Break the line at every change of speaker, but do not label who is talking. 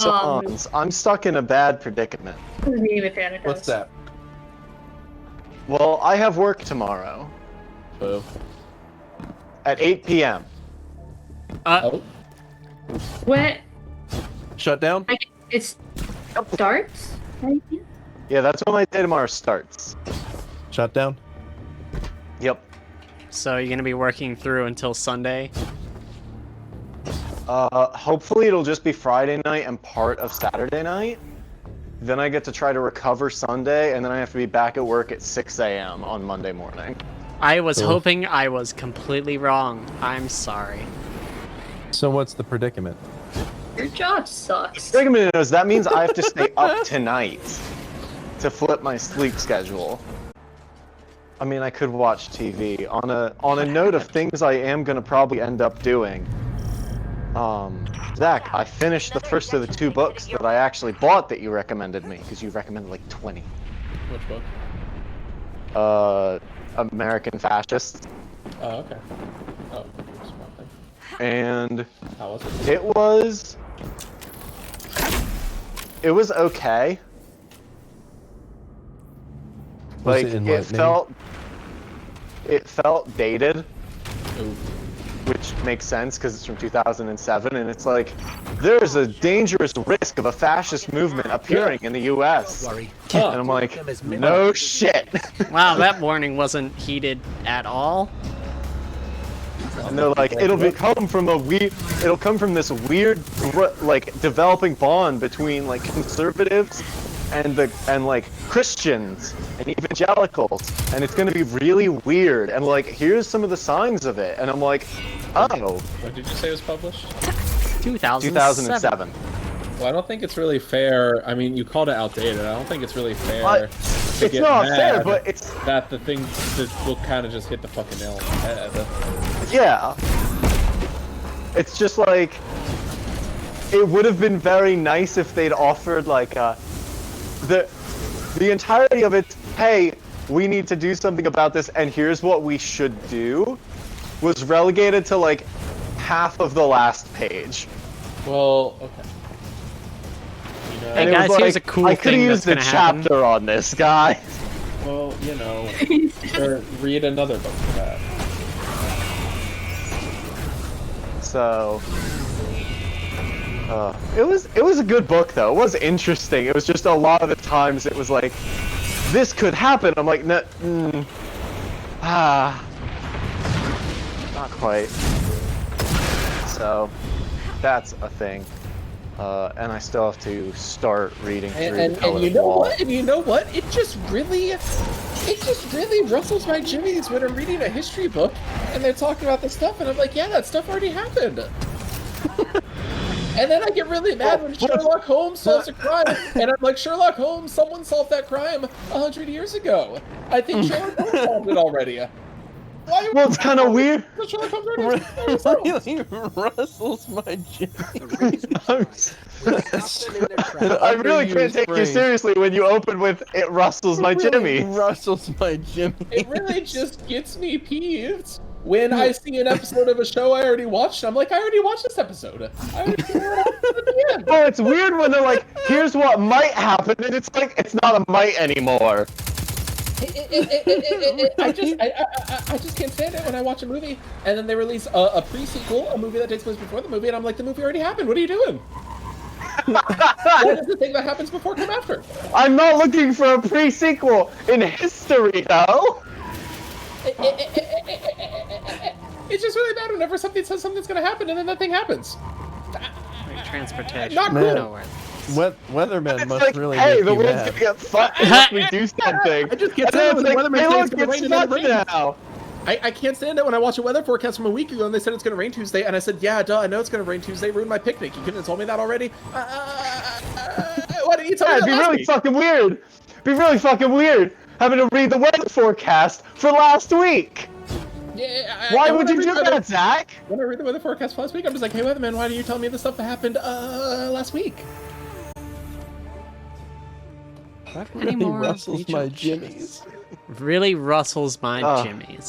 Sans, I'm stuck in a bad predicament.
What's that?
Well, I have work tomorrow
Oh.
at 8 p.m.
Oh.
What?
Shut down?
It starts?
Yeah, that's when my day tomorrow starts.
Shut down?
Yep.
So you're gonna be working through until Sunday?
Hopefully it'll just be Friday night and part of Saturday night. Then I get to try to recover Sunday, and then I have to be back at work at 6 a.m. on Monday morning.
I was hoping I was completely wrong. I'm sorry.
So what's the predicament?
Your job sucks.
Wait a minute, that means I have to stay up tonight to flip my sleep schedule. I mean, I could watch TV. On a note of things I am gonna probably end up doing. Zach, I finished the first of the 2 books that I actually bought that you recommended me, because you recommended like 20.
Which book?
American Fascists.
Oh, okay. Oh,
And
how was it?
it was okay.
Was
Like,
it
it
enlightening?
felt dated.
Ooh.
Which makes sense because it's from 2007, and it's like, there's a dangerous risk of a fascist movement appearing in the U.S. And I'm like, no shit.
Wow, that warning wasn't heeded at all.
And they're like, it'll come from this weird, like, developing bond between like conservatives and like Christians and evangelicals, and it's gonna be really weird. And like, here's some of the signs of it, and I'm like, oh.
When did you say it was published?
2007.
Well, I don't think it's really fair. I mean, you called it outdated. I don't think it's really fair.
It's not fair, but it's
that the thing that will kind of just hit the fucking nail on the head.
Yeah. It's just like, it would have been very nice if they'd offered like the entirety of it, hey, we need to do something about this and here's what we should do, was relegated to like half of the last page.
Well, okay. You know,
Hey guys, here's a cool
I could
thing
have used
that's
a
gonna happen.
chapter on this, guy.
well, you know, or read another book for that.
So it was a good book though. It was interesting. It was just a lot of the times it was like, this could happen. I'm like, no, not quite. So that's a thing. And I still have to start reading through
And you know what? And you know what? It just really rustles my jimmies when I'm reading a history book and they're talking about this stuff, and I'm like, yeah, that stuff already happened. And then I get really mad when Sherlock Holmes solves a crime, and I'm like, Sherlock Holmes, someone solved that crime 100 years ago. I think Sherlock Holmes solved it already.
Well, it's kind of weird.
Sherlock Holmes already
Really rustles my
I really can't take you seriously when you open with "It rustles my jimmy."
Rustles my jimmy.
It really just gets me peeved when I see an episode of a show I already watched. I'm like, I already watched this episode. I already figured it out at the end.
Well, it's weird when they're like, "Here's what might happen," and it's like, it's not a might anymore.
I just can't stand it when I watch a movie and then they release a pre-sequel, a movie that takes place before the movie, and I'm like, the movie already happened. What are you doing? What is the thing that happens before come after?
I'm not looking for a pre-sequel in history, though.
It's just really bad whenever something says something's gonna happen and then that thing happens.
Like transportation.
Not
Man.
Nowhere.
Weathermen
It's
must
like,
really
hey,
make
the
you
world's
mad.
gonna get fucked unless we do something.
I just can't
And then
stand it when
it's
the
like,
weatherman
hey,
says
look,
it's gonna
it's
rain and then it
stuck
rains.
now.
I can't stand it when I watch a weather forecast from a week ago and they said it's gonna rain Tuesday, and I said, yeah, duh, I know it's gonna rain Tuesday. Ruined my picnic. You couldn't have told me that already. Why didn't you tell me
Yeah,
that
it'd be
last
really
week?
fucking weird. It'd be really fucking weird having to read the weather forecast for last week.
Yeah,
Why
and
would
when
you
I
do
read the-
that, Zach?
When I read the weather forecast for last week, I'm just like, hey, weatherman, why didn't you tell me the stuff that happened last week?
Really
Anymore
rustles my jimmies.
Really rustles my
Ugh.
jimmies.